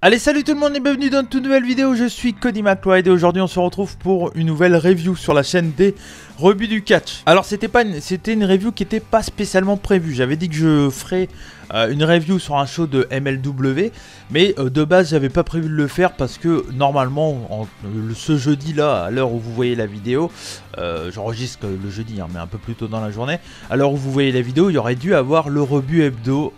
Allez, salut tout le monde et bienvenue dans une toute nouvelle vidéo, je suis Cody McBride et aujourd'hui on se retrouve pour une nouvelle review sur la chaîne des rebuts du catch. Alors c'était une review qui n'était pas spécialement prévue, j'avais dit que je ferais une review sur un show de MLW, mais de base j'avais pas prévu de le faire parce que normalement ce jeudi là, à l'heure où vous voyez la vidéo, j'enregistre le jeudi mais un peu plus tôt dans la journée, à l'heure où vous voyez la vidéo il y aurait dû avoir le rebut hebdo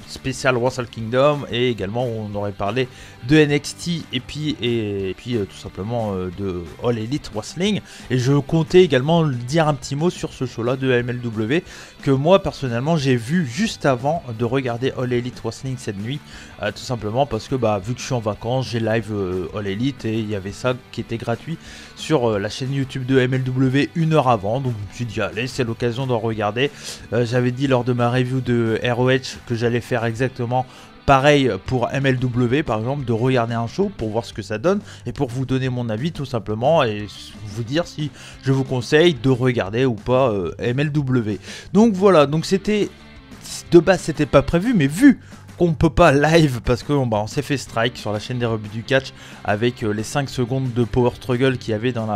spécial Wrestle Kingdom et également on aurait parlé de NXT et puis tout simplement de All Elite Wrestling, et je comptais également dire un petit mot sur ce show là de MLW que moi personnellement j'ai vu juste avant de regarder All Elite Wrestling cette nuit, tout simplement parce que vu que je suis en vacances j'ai live All Elite et il y avait ça qui était gratuit sur la chaîne YouTube de MLW une heure avant, donc je me suis dit allez c'est l'occasion d'en regarder. J'avais dit lors de ma review de ROH que j'allais faire exactement pareil pour MLW par exemple, de regarder un show pour voir ce que ça donne et pour vous donner mon avis tout simplement et vous dire si je vous conseille de regarder ou pas MLW. Donc voilà, donc c'était de base c'était pas prévu, mais vu qu'on peut pas live parce que on s'est fait strike sur la chaîne des rebuts du catch avec les 5 secondes de power struggle qu'il y avait dans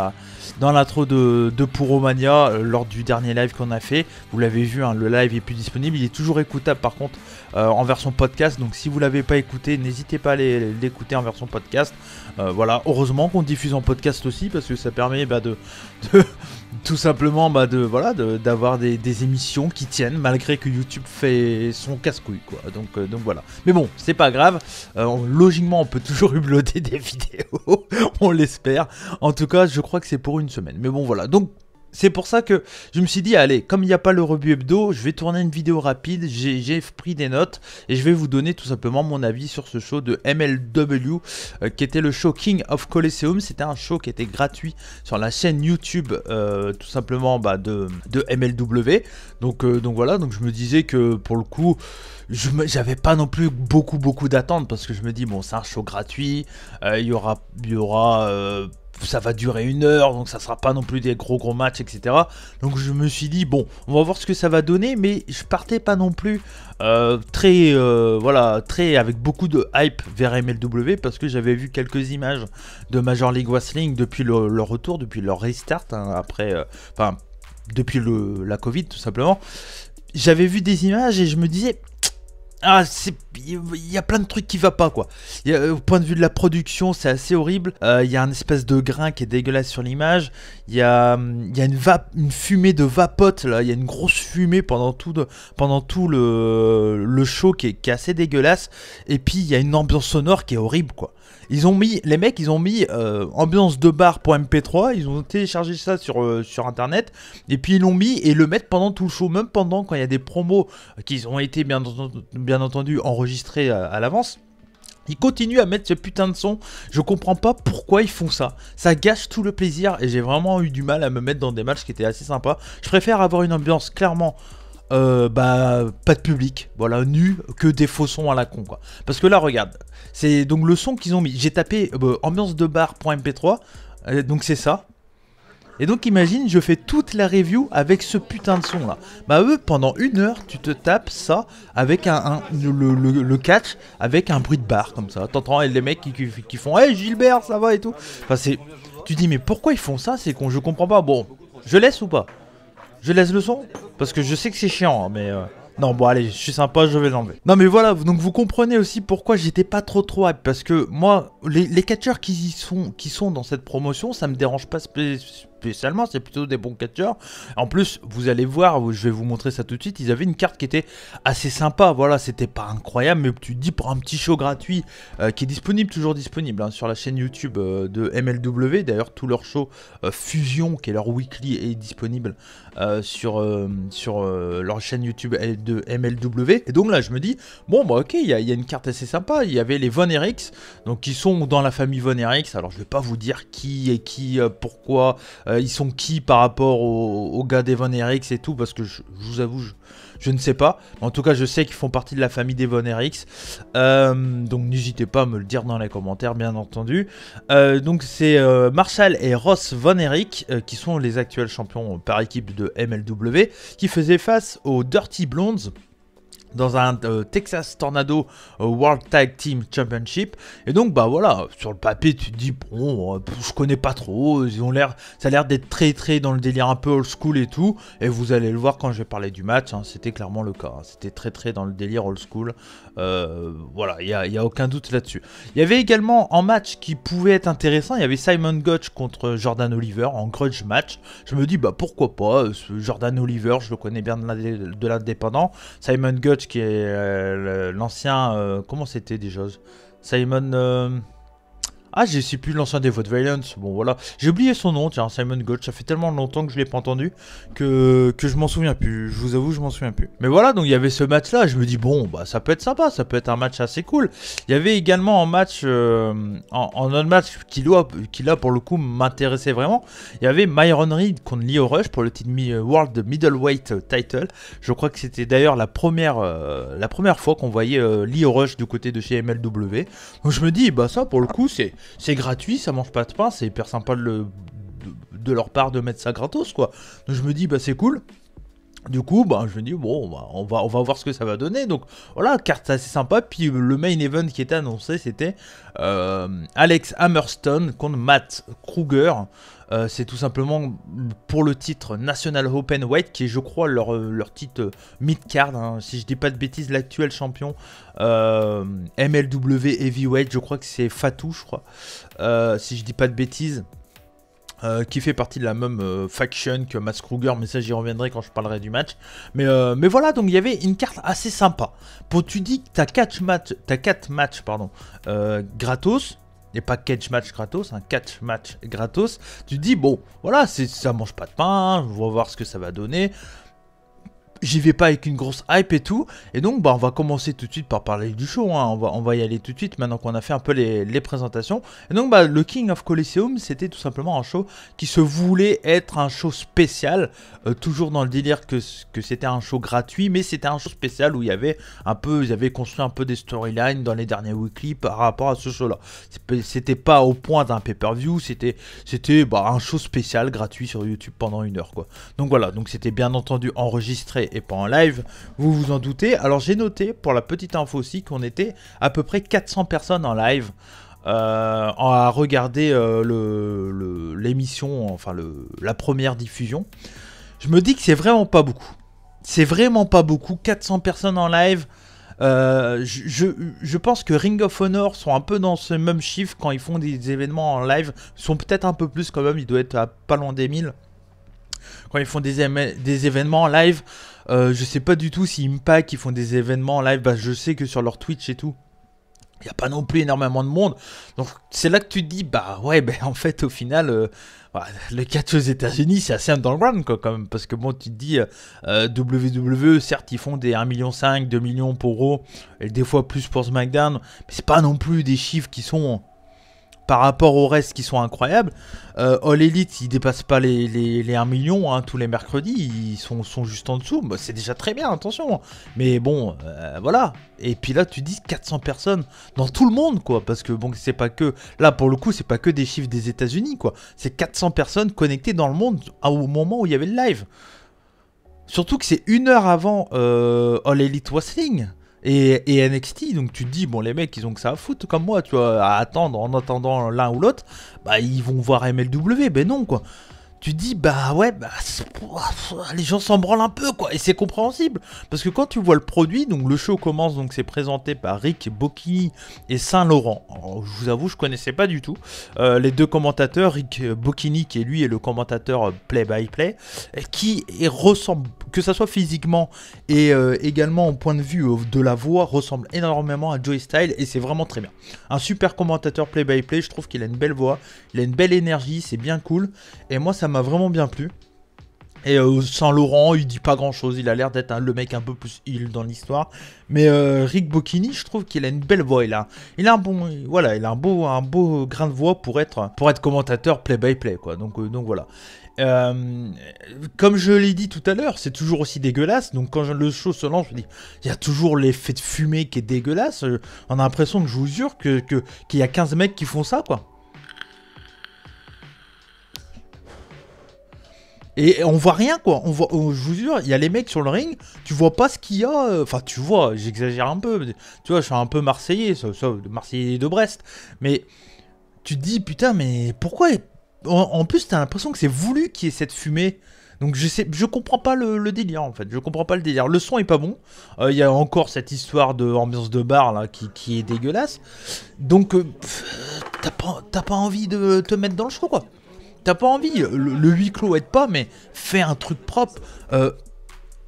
l'intro de Puromania lors du dernier live qu'on a fait. Vous l'avez vu, le live est plus disponible, il est toujours écoutable par contre en version podcast, donc si vous l'avez pas écouté n'hésitez pas à l'écouter en version podcast. Voilà, heureusement qu'on diffuse en podcast aussi parce que ça permet tout simplement d'avoir des émissions qui tiennent malgré que YouTube fait son casse-couille quoi. Donc voilà. Mais bon, c'est pas grave. Logiquement, on peut toujours uploader des vidéos. On l'espère. En tout cas, je crois que c'est pour une semaine. Mais bon, voilà. Donc c'est pour ça que je me suis dit, allez, comme il n'y a pas le rebut hebdo, je vais tourner une vidéo rapide, j'ai pris des notes et je vais vous donner tout simplement mon avis sur ce show de MLW qui était le show King of Colosseum. C'était un show qui était gratuit sur la chaîne YouTube tout simplement de MLW. Donc voilà, donc je me disais que pour le coup, j'avais pas non plus beaucoup d'attentes parce que je me dis, bon, c'est un show gratuit, il y aura ça va durer 1 heure, donc ça sera pas non plus des gros matchs, etc. Donc je me suis dit, bon, on va voir ce que ça va donner, mais je partais pas non plus très avec beaucoup de hype vers MLW, parce que j'avais vu quelques images de Major League Wrestling depuis leur retour, depuis leur restart, depuis la Covid tout simplement. J'avais vu des images et je me disais... il y a plein de trucs qui va pas quoi. Au point de vue de la production, c'est assez horrible. Il y a un espèce de grain qui est dégueulasse sur l'image. Il y a une fumée de vapote là. Il y a une grosse fumée pendant tout le show qui est assez dégueulasse. Et puis il y a une ambiance sonore qui est horrible quoi. Les mecs ils ont mis ambiance de bar pour MP3, ils ont téléchargé ça sur internet et puis ils l'ont mis et le mettent pendant tout le show, même pendant quand il y a des promos qui ont été bien entendu enregistrés à l'avance. Ils continuent à mettre ce putain de son. Je comprends pas pourquoi ils font ça. Ça gâche tout le plaisir et j'ai vraiment eu du mal à me mettre dans des matchs qui étaient assez sympas. Je préfère avoir une ambiance clairement pas de public, voilà, nu, que des faux sons à la con quoi. Parce que là regarde, c'est donc le son qu'ils ont mis. J'ai tapé ambiance de bar.mp3, donc c'est ça. Et donc imagine, je fais toute la review avec ce putain de son là. Eux, pendant 1 heure, tu te tapes ça avec le catch, avec un bruit de bar comme ça. T'entends les mecs qui font hey Gilbert, ça va et tout. Enfin, tu te dis, mais pourquoi ils font ça? C'est con, je comprends pas. Bon, je laisse ou pas? Je laisse le son? Parce que je sais que c'est chiant, mais... Non, bon, allez, je suis sympa, je vais l'enlever. Non, mais voilà, donc vous comprenez aussi pourquoi j'étais pas trop hype. Parce que moi, les catcheurs qui sont dans cette promotion, ça me dérange pas spécialement, c'est plutôt des bons catcheurs. En plus, vous allez voir, je vais vous montrer ça tout de suite, ils avaient une carte qui était assez sympa. Voilà, c'était pas incroyable, mais tu te dis pour un petit show gratuit qui est toujours disponible sur la chaîne YouTube de MLW. D'ailleurs, tout leur show Fusion, qui est leur weekly, est disponible sur leur chaîne YouTube de MLW. Et donc là, je me dis, bon, ok, il y a une carte assez sympa. Il y avait les Von Erichs, donc qui sont dans la famille Von Erichs. Alors, je vais pas vous dire qui est qui, pourquoi, ils sont qui par rapport aux gars des Von Erichs et tout, parce que je vous avoue, je ne sais pas. En tout cas, je sais qu'ils font partie de la famille des Von Erichs. Donc, n'hésitez pas à me le dire dans les commentaires, bien entendu. Donc, c'est Marshall et Ross Von Erich, qui sont les actuels champions par équipe de MLW, qui faisaient face aux Dirty Blondes. dans un Texas Tornado World Tag Team Championship. Et donc bah voilà, sur le papier tu te dis bon, je connais pas trop, ça a l'air d'être très dans le délire un peu old school et tout, et vous allez le voir quand je vais parler du match, hein, c'était clairement le cas, hein. C'était très dans le délire old school, voilà, il y a aucun doute là-dessus. Il y avait également en match qui pouvait être intéressant, il y avait Simon Gotch contre Jordan Oliver en grudge match. Je me dis bah pourquoi pas, ce Jordan Oliver, je le connais bien de l'indépendant. Simon Gotch qui est l'ancien, comment c'était déjà, Simon, ah, je sais plus, l'ancien Devout Violence. Bon, voilà. J'ai oublié son nom, tiens, Simon Gotch. Ça fait tellement longtemps que je l'ai pas entendu que je m'en souviens plus. Je vous avoue, je m'en souviens plus. Mais voilà, donc il y avait ce match-là. Je me dis, bon, bah, ça peut être sympa. Ça peut être un match assez cool. Il y avait également en match, en un match qui là, pour le coup, m'intéressait vraiment. Il y avait Myron Reed contre Lio Rush pour le titre World Middleweight Title. Je crois que c'était d'ailleurs la première fois qu'on voyait Lio Rush du côté de chez MLW. Donc je me dis, bah, ça, pour le coup, c'est gratuit, ça mange pas de pain, c'est hyper sympa de leur part de mettre ça gratos, quoi. Donc je me dis, bah c'est cool. Du coup, bah, je me dis, bon, bah, on va voir ce que ça va donner. Donc voilà, carte assez sympa. Puis le main event qui était annoncé, c'était Alex Hammerstone contre Matt Kruger. C'est tout simplement pour le titre National Openweight, qui est, je crois, leur titre mid-card. Hein, si je dis pas de bêtises, l'actuel champion MLW Heavyweight, je crois que c'est Fatou, je crois. Si je dis pas de bêtises. Qui fait partie de la même faction que Matt Kruger, mais ça j'y reviendrai quand je parlerai du match. Mais voilà, donc il y avait une carte assez sympa. Tu dis que t'as 4 matchs gratos, et pas catch match gratos, un catch match gratos. Tu te dis, bon, voilà, ça mange pas de pain, on va voir ce que ça va donner. J'y vais pas avec une grosse hype et tout, et donc bah on va commencer tout de suite par parler du show, hein. on va y aller tout de suite maintenant qu'on a fait un peu les présentations. Et donc bah le King of Colosseum, c'était tout simplement un show qui se voulait être un show spécial, toujours dans le délire que c'était un show gratuit, mais c'était un show spécial où ils avaient construit un peu des storylines dans les derniers weekly par rapport à ce show là. C'était pas au point d'un pay-per-view, c'était bah, un show spécial gratuit sur YouTube pendant 1 heure, quoi. Donc voilà, donc c'était bien entendu enregistré et pas en live, vous vous en doutez. Alors j'ai noté, pour la petite info aussi, qu'on était à peu près 400 personnes en live à regarder l'émission, enfin la première diffusion. Je me dis que c'est vraiment pas beaucoup. C'est vraiment pas beaucoup, 400 personnes en live. Je pense que Ring of Honor sont un peu dans ce même chiffre quand ils font des événements en live. Ils sont peut-être un peu plus quand même, ils doivent être à pas loin des 1000. Quand ils font des événements en live, je sais pas du tout si Impact ils font des événements en live. Bah, je sais que sur leur Twitch et tout, il n'y a pas non plus énormément de monde. Donc c'est là que tu te dis, bah ouais, bah, en fait au final, le catch aux États-Unis c'est assez underground, quoi, quand même. Parce que bon, tu te dis, WWE, certes ils font des 1,5 million, 2 millions pour Raw, et des fois plus pour SmackDown, mais c'est pas non plus des chiffres qui sont, par rapport au reste, qui sont incroyables. All Elite, ils dépassent pas les 1 million, hein, tous les mercredis, ils sont juste en dessous. Bah, c'est déjà très bien, attention. Mais bon, voilà. Et puis là, tu dis 400 personnes dans tout le monde, quoi. Parce que bon, c'est pas que... Là, pour le coup, c'est pas que des chiffres des États-Unis, quoi. C'est 400 personnes connectées dans le monde au moment où il y avait le live. Surtout que c'est 1 heure avant All Elite Wrestling. Et NXT, donc tu te dis, bon, les mecs, ils ont que ça à foutre, comme moi, tu vois, à attendre, en attendant l'un ou l'autre, bah, ils vont voir MLW, ben non, quoi. Tu te dis, bah ouais, bah, les gens s'en branlent un peu, quoi, et c'est compréhensible, parce que quand tu vois le produit, donc le show commence, donc c'est présenté par Rick Bocchini et Saint-Laurent. Alors, je vous avoue, je connaissais pas du tout les deux commentateurs, Rick Bocchini, qui lui est le commentateur play-by-play, qui ressemble, que ça soit physiquement et également au point de vue de la voix, ressemble énormément à Joey Styles, et c'est vraiment très bien. Un super commentateur play-by-play, je trouve qu'il a une belle voix, il a une belle énergie, c'est bien cool, et moi ça m'a vraiment bien plu. Et Saint-Laurent, il dit pas grand chose, il a l'air d'être le mec un peu plus heel dans l'histoire. Mais Rick Bocchini, je trouve qu'il a une belle voix, il a un bon, voilà, il a un beau grain de voix pour être commentateur play-by-play, quoi. Donc voilà. Comme je l'ai dit tout à l'heure, c'est toujours aussi dégueulasse. Donc quand le show se lance, je me dis, il y a toujours l'effet de fumée qui est dégueulasse. On a l'impression que, je vous jure, qu'il y a 15 mecs qui font ça, quoi. Et on voit rien quoi, je vous jure, il y a les mecs sur le ring, tu vois pas ce qu'il y a, enfin tu vois, j'exagère un peu, tu vois, je suis un peu marseillais, Marseillais de Brest, mais tu te dis putain mais pourquoi, en plus t'as l'impression que c'est voulu qu'il y ait cette fumée, donc je comprends pas le délire en fait, je comprends pas le délire, le son est pas bon, il y a encore cette histoire de ambiance de bar là qui est dégueulasse, donc t'as pas envie de te mettre dans le show quoi. T'as pas envie, le huis clos aide pas, mais fais un truc propre.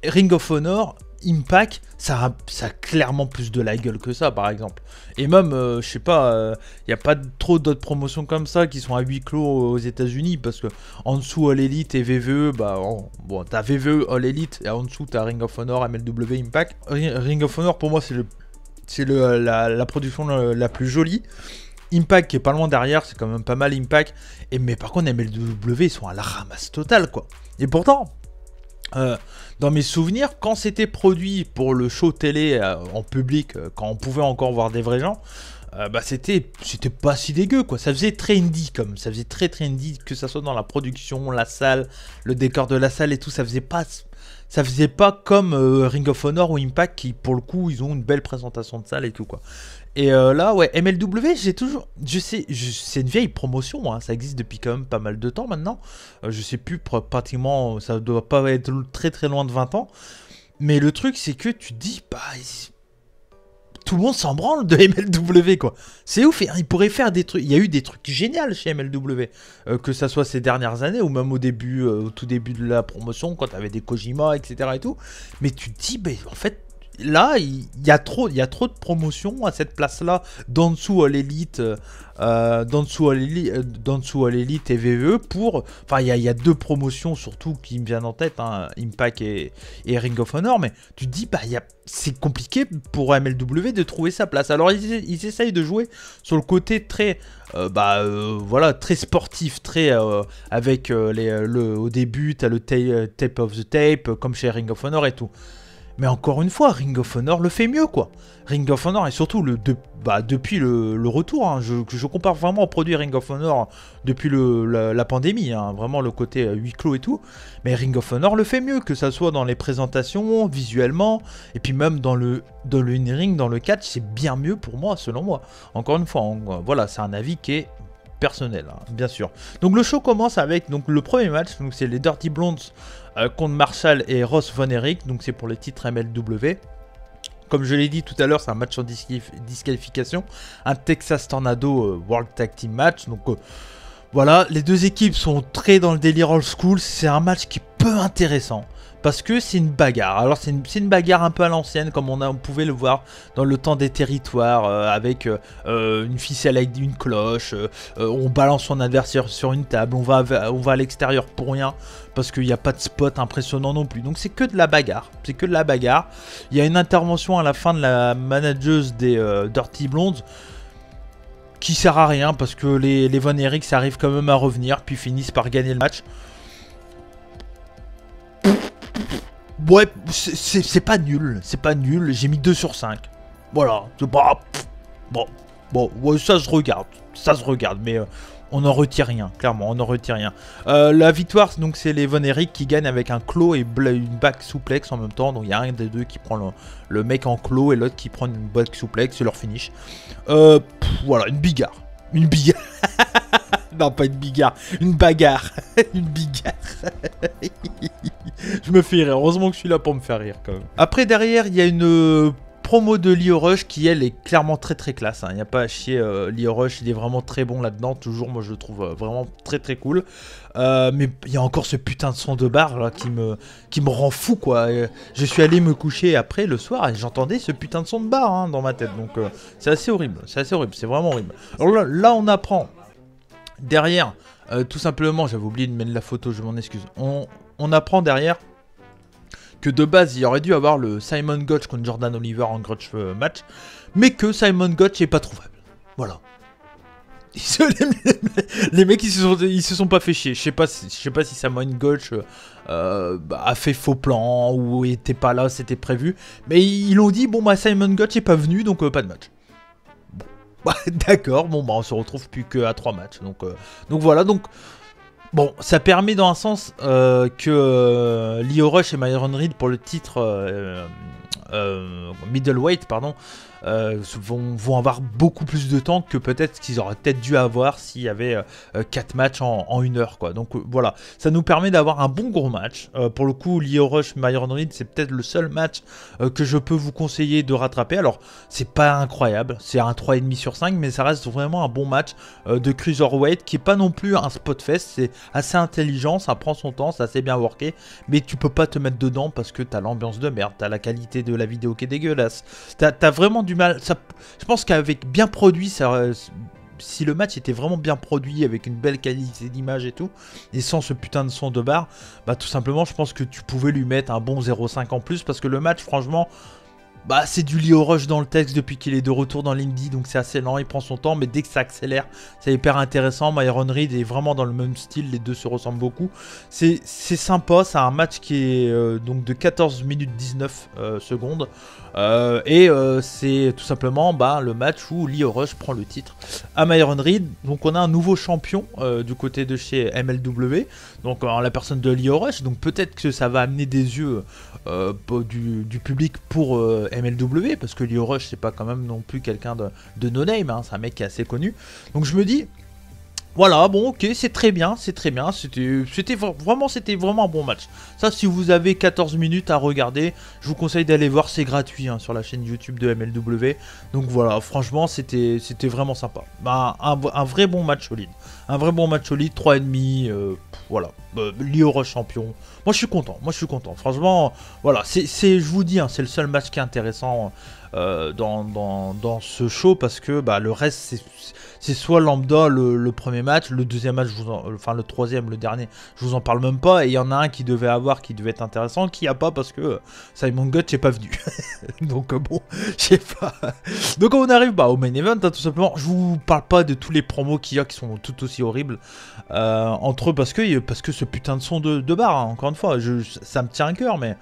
Ring of Honor, Impact, ça a clairement plus de la gueule que ça, par exemple. Et même, je sais pas, y a pas trop d'autres promotions comme ça qui sont à huis clos aux États-Unis, parce que en dessous All Elite et VVE, bah bon, t'as VVE All Elite, et en dessous t'as Ring of Honor, MLW, Impact. Ring of Honor, pour moi, c'est la production la plus jolie. Impact qui est pas loin derrière, c'est quand même pas mal Impact. Mais par contre, MLW, ils sont à la ramasse totale, quoi. Et pourtant, dans mes souvenirs, quand c'était produit pour le show télé en public, quand on pouvait encore voir des vrais gens, bah c'était pas si dégueu, quoi. Ça faisait très indie, comme ça faisait très indie, que ça soit dans la production, la salle, le décor de la salle et tout, ça faisait pas comme Ring of Honor ou Impact qui, pour le coup, ils ont une belle présentation de salle et tout, quoi. Et là, ouais, MLW, je sais, c'est une vieille promotion, hein, ça existe depuis quand même pas mal de temps maintenant. Je sais plus, pratiquement, ça doit pas être très loin de 20 ans. Mais le truc, c'est que tu te dis, bah, tout le monde s'en branle de MLW, quoi. C'est ouf, il pourrait faire des trucs. Il y a eu des trucs géniaux chez MLW, que ça soit ces dernières années ou même au tout début de la promotion, quand t'avais des Kojima, etc. et tout. Mais tu te dis, bah, en fait, là, il y a trop de promotions à cette place-là, d'en dessous à l'élite, d'en dessous à l'élite et VVE pour. Enfin, il y a deux promotions surtout qui me viennent en tête, hein, Impact et Ring of Honor, mais tu te dis, bah, c'est compliqué pour MLW de trouver sa place. Alors, ils essayent de jouer sur le côté très. Voilà, très sportif, très avec au début, t'as le tape of the tape, comme chez Ring of Honor et tout. Mais encore une fois, Ring of Honor le fait mieux, quoi. Ring of Honor, et surtout depuis le retour, hein, je compare vraiment au produit Ring of Honor depuis la pandémie, hein, vraiment le côté huis clos et tout. Mais Ring of Honor le fait mieux, que ça soit dans les présentations, visuellement, et puis même dans le in-ring, dans le catch, c'est bien mieux pour moi, selon moi. Encore une fois, voilà, c'est un avis qui est personnel, hein, bien sûr. Donc le show commence avec le premier match, donc c'est les Dirty Blondes contre Marshall et Ross Von Erich, donc c'est pour le titre MLW. Comme je l'ai dit tout à l'heure, c'est un match en disqualification, un Texas Tornado World Tag Team Match, donc voilà, les deux équipes sont très dans le délire old school, c'est un match qui est peu intéressant. Parce que c'est une bagarre. Alors c'est une bagarre un peu à l'ancienne, comme on pouvait le voir dans le temps des territoires, avec une ficelle avec une cloche, on balance son adversaire sur une table, on va à l'extérieur pour rien, parce qu'il n'y a pas de spot impressionnant non plus. Donc c'est que de la bagarre, Il y a une intervention à la fin de la manageuse des Dirty Blondes, qui sert à rien, parce que les Von Erich arrivent quand même à revenir, puis finissent par gagner le match. Ouais, c'est pas nul, j'ai mis 2 sur 5. Voilà, c'est pas... Bon, ouais, ça se regarde, mais on n'en retire rien, clairement, on n'en retire rien. La victoire, donc c'est les Von Erich qui gagnent avec un claw et une back suplex en même temps, donc il y a un des deux qui prend le mec en claw et l'autre qui prend une back suplex, c'est leur finish. Voilà, une bigarre. Non, pas une bigarre, une bagarre. Une bigarre. Je me fais rire. Heureusement que je suis là pour me faire rire quand même. Après, derrière, il y a une promo de Lio Rush qui, elle, est clairement très classe. Il n'y a pas à chier. Lio Rush, il est vraiment très bon là-dedans. Toujours, moi, je le trouve vraiment très cool. Mais il y a encore ce putain de son de bar là qui me rend fou, quoi. Je suis allé me coucher après le soir et j'entendais ce putain de son de bar, hein, dans ma tête. Donc, c'est assez horrible. C'est vraiment horrible. Alors là on apprend. Derrière, tout simplement, j'avais oublié de mettre la photo, je m'en excuse. On apprend derrière que de base, il aurait dû avoir le Simon Gotch contre Jordan Oliver en grudge match, mais que Simon Gotch est pas trouvable. Voilà. Les mecs, ils se sont pas fait chier. Je sais pas si Simon Gotch a fait faux plan ou était pas là, c'était prévu. Mais ils l'ont dit, bon bah Simon Gotch est pas venu, donc pas de match. D'accord, bon bah on se retrouve plus qu'à 3 matchs, donc voilà, donc Bon, ça permet dans un sens que Lio Rush et Myron Reed pour le titre middleweight, pardon, vont avoir beaucoup plus de temps que peut-être qu'ils auraient peut-être dû avoir s'il y avait 4 matchs en 1 heure, quoi. Donc voilà, ça nous permet d'avoir un bon gros match. Pour le coup, Lio Rush, Myron Reed, c'est peut-être le seul match que je peux vous conseiller de rattraper. Alors, c'est pas incroyable, c'est un 3,5 sur 5, mais ça reste vraiment un bon match de cruiserweight qui est pas non plus un spot fest. C'est assez intelligent, ça prend son temps, c'est assez bien worké, mais tu peux pas te mettre dedans parce que t'as l'ambiance de merde, t'as la qualité de la vidéo qui est dégueulasse, t'as vraiment du mal. Ça, je pense qu'avec bien produit, si le match était vraiment bien produit, avec une belle qualité d'image et tout, et sans ce putain de son de barre, bah tout simplement je pense que tu pouvais lui mettre un bon 0,5 en plus, parce que le match franchement, bah c'est du Lio Rush dans le texte depuis qu'il est de retour dans l'indie, donc c'est assez lent, il prend son temps, mais dès que ça accélère, c'est hyper intéressant. Myron Reed est vraiment dans le même style, les deux se ressemblent beaucoup. C'est sympa, c'est un match qui est donc de 14 minutes 19 secondes. C'est tout simplement le match où Lio Rush prend le titre à Myron Reed. Donc on a un nouveau champion du côté de chez MLW, donc en la personne de Lio Rush. Donc peut-être que ça va amener des yeux du public pour MLW, parce que Lio Rush c'est pas quand même non plus quelqu'un de no name, hein, c'est un mec qui est assez connu. Donc je me dis, voilà, bon, ok, c'est très bien, c'était vraiment un bon match. Ça, si vous avez 14 minutes à regarder, je vous conseille d'aller voir, c'est gratuit hein, sur la chaîne YouTube de MLW. Donc voilà, franchement, c'était vraiment sympa. Un vrai bon match solide. Un vrai bon match solide, 3,5, voilà. Lio Rush champion. Moi, je suis content. Franchement, voilà, je vous dis, hein, c'est le seul match qui est intéressant dans ce show, parce que le reste, c'est soit lambda le premier match, le deuxième match, enfin le troisième, le dernier, je vous en parle même pas, et il y en a un qui devait être intéressant, qui a pas parce que Simon Gotch n'est pas venu. Donc bon, je sais pas. Donc on arrive au main event, hein, tout simplement. Je vous parle pas de tous les promos qu'il y a qui sont tout aussi horribles entre eux, parce que ce putain de son de barre, hein, encore une fois, ça me tient à cœur, mais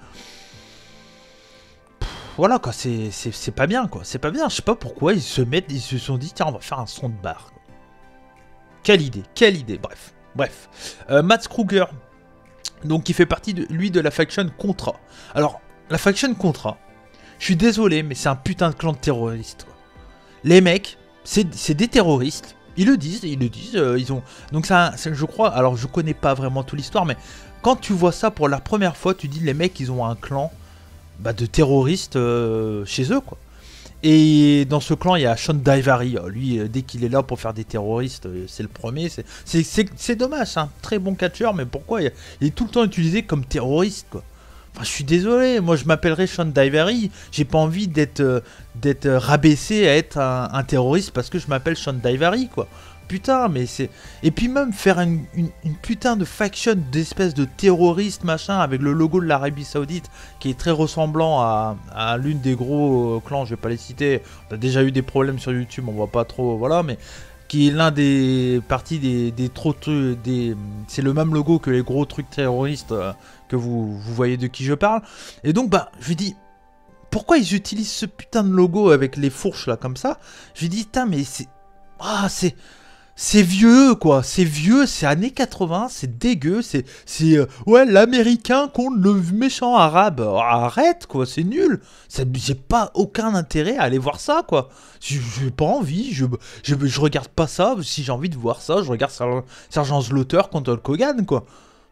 voilà quoi, c'est pas bien quoi, c'est pas bien, je sais pas pourquoi ils se sont dit tiens on va faire un son de barre. Quelle idée, bref. Mats Kruger, donc qui fait partie de la faction Contra. Alors, la faction Contra, je suis désolé mais c'est un putain de clan de terroristes quoi. Les mecs, c'est des terroristes, ils le disent, ils ont... Donc ça, je crois, alors je connais pas vraiment toute l'histoire, mais quand tu vois ça pour la première fois, tu dis les mecs ils ont un clan de terroristes chez eux quoi. Et dans ce clan il y a Sean Daivari, lui dès qu'il est là pour faire des terroristes, c'est le premier, c'est dommage, c'est un très bon catcheur, mais pourquoi il est tout le temps utilisé comme terroriste quoi. Enfin je suis désolé, moi je m'appellerais Sean Daivari, j'ai pas envie d'être rabaissé à être un terroriste parce que je m'appelle Sean Daivari quoi. Putain, mais c'est... Et puis même faire une putain de faction d'espèces de terroristes, machin, avec le logo de l'Arabie Saoudite, qui est très ressemblant à l'une des gros clans, je vais pas les citer, on a déjà eu des problèmes sur YouTube, on voit pas trop, voilà, mais qui est l'un des parties c'est le même logo que les gros trucs terroristes que vous voyez de qui je parle. Et donc, je lui dis... Pourquoi ils utilisent ce putain de logo avec les fourches, là, comme ça? Je lui dis, putain, mais c'est... C'est vieux quoi, c'est vieux, c'est années 80, c'est dégueu, ouais l'américain contre le méchant arabe. Oh, arrête quoi, c'est nul. J'ai pas aucun intérêt à aller voir ça quoi. J'ai pas envie, je regarde pas ça. Si j'ai envie de voir ça, je regarde Sergent Slaughter contre Hulk Hogan quoi.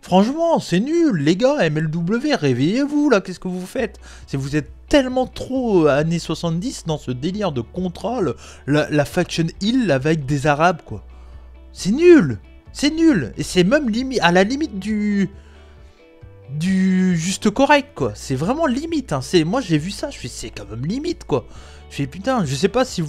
Franchement, c'est nul, les gars, MLW, réveillez-vous là, qu'est-ce que vous faites? Vous êtes tellement trop années 70 dans ce délire de contrôle, la faction Hill avec des arabes quoi. C'est nul, et c'est même à la limite du juste correct quoi. C'est vraiment limite, hein. Moi j'ai vu ça, je fais c'est quand même limite quoi. Je fais putain, je sais pas si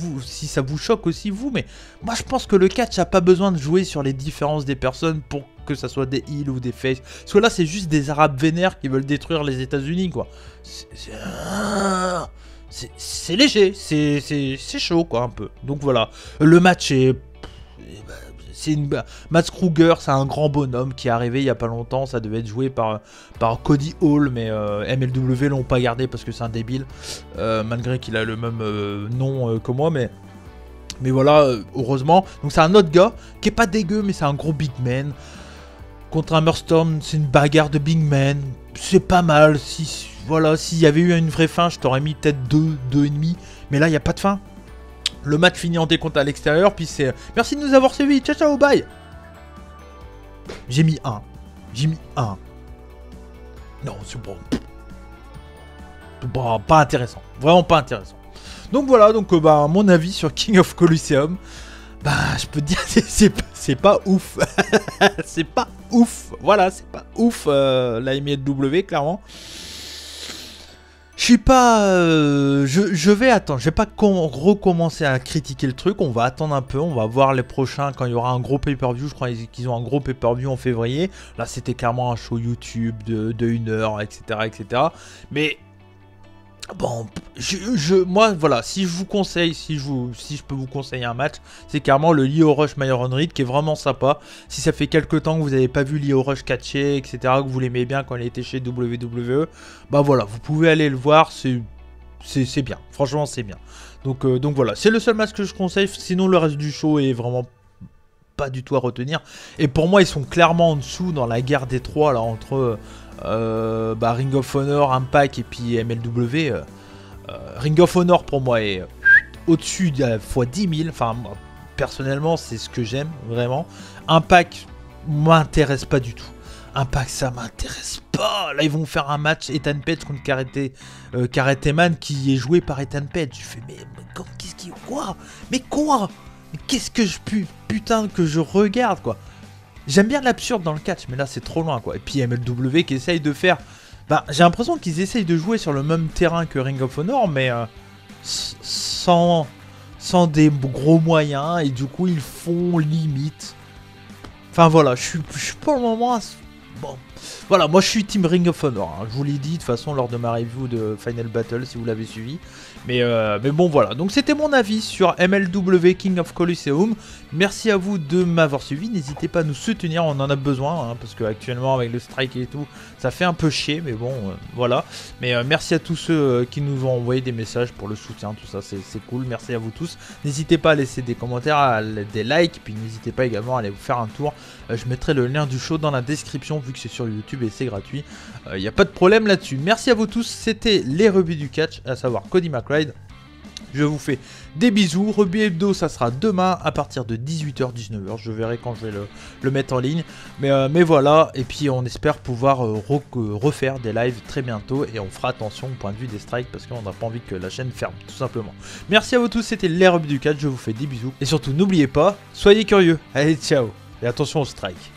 ça vous choque aussi vous, mais moi je pense que le catch a pas besoin de jouer sur les différences des personnes pour que ça soit des heels ou des faces. Parce que là c'est juste des arabes vénères qui veulent détruire les États-Unis quoi. C'est léger, c'est chaud quoi un peu. Donc voilà, le match est... Mats Kruger, c'est un grand bonhomme qui est arrivé il y a pas longtemps. Ça devait être joué par Cody Hall, mais MLW l'ont pas gardé parce que c'est un débile, malgré qu'il a le même nom que moi, mais voilà, heureusement. Donc c'est un autre gars qui est pas dégueu, mais c'est un gros big man. contre Hammerstorm, c'est une bagarre de big man. C'est pas mal. Si, voilà, s'il y avait eu une vraie fin, je t'aurais mis peut-être 2,5. Mais là, il n'y a pas de fin. Le match finit en décompte à l'extérieur. Puis c'est... Merci de nous avoir suivis. Ciao, ciao, bye. J'ai mis 1. J'ai mis 1. Non, c'est bon. Bon, pas intéressant. Vraiment pas intéressant. Donc voilà, donc mon avis sur King of Colosseum. Bah, je peux te dire, c'est pas ouf. C'est pas ouf. Voilà, c'est pas ouf la MLW, clairement. Je suis pas... je vais attendre. Je vais pas recommencer à critiquer le truc. On va attendre un peu. On va voir les prochains quand il y aura un gros pay-per-view. Je crois qu'ils ont un gros pay-per-view en février. Là, c'était clairement un show YouTube de 1 heure, etc., etc. Mais... Bon, moi, voilà, si je vous conseille, si je peux vous conseiller un match, c'est carrément le Lio Rush Myron Reed qui est vraiment sympa. Si ça fait quelques temps que vous n'avez pas vu Lio Rush catcher, etc., que vous l'aimez bien quand il était chez WWE, bah voilà, vous pouvez aller le voir, c'est bien, franchement c'est bien. Donc voilà, c'est le seul match que je conseille, sinon le reste du show est vraiment pas du tout à retenir. Et pour moi, ils sont clairement en dessous dans la guerre des trois, là, entre... Ring of Honor, Impact et puis MLW. Ring of Honor pour moi est au-dessus de fois 10 000. Enfin, moi, personnellement, c'est ce que j'aime vraiment. Impact m'intéresse pas du tout. Impact, ça m'intéresse pas. Là, ils vont faire un match Ethan Page contre Karate Man qui est joué par Ethan Page. Je fais, mais qu'est-ce qui. Quoi? Mais quoi? Mais qu'est-ce que putain que je regarde, quoi? J'aime bien l'absurde dans le catch, mais là c'est trop loin, quoi. Et puis MLW qui essaye de faire... Bah, j'ai l'impression qu'ils essayent de jouer sur le même terrain que Ring of Honor, mais sans des gros moyens, et du coup ils font limite. Enfin voilà, je suis pour le moment... Bon, voilà, moi je suis Team Ring of Honor, hein. Je vous l'ai dit de toute façon lors de ma review de Final Battle si vous l'avez suivi. Mais bon voilà, donc c'était mon avis sur MLW King of Colosseum. Merci à vous de m'avoir suivi, n'hésitez pas à nous soutenir, on en a besoin, hein, parce qu'actuellement avec le strike et tout, ça fait un peu chier, mais bon, voilà. Mais merci à tous ceux qui nous ont envoyé des messages pour le soutien, tout ça, c'est cool, merci à vous tous. N'hésitez pas à laisser des commentaires, des likes, puis n'hésitez pas également à aller vous faire un tour. Je mettrai le lien du show dans la description, vu que c'est sur YouTube et c'est gratuit. Il n'y a pas de problème là-dessus. Merci à vous tous, c'était les rebuts du catch, à savoir Cody McBride. Je vous fais des bisous. Rugby Hebdo, ça sera demain à partir de 18h, 19h. Je verrai quand je vais le mettre en ligne. Mais voilà. Et puis on espère pouvoir refaire des lives très bientôt. Et on fera attention au point de vue des strikes parce qu'on n'a pas envie que la chaîne ferme, tout simplement. Merci à vous tous. C'était les rebuts du catch. Je vous fais des bisous. Et surtout, n'oubliez pas, soyez curieux. Allez, ciao. Et attention aux strikes.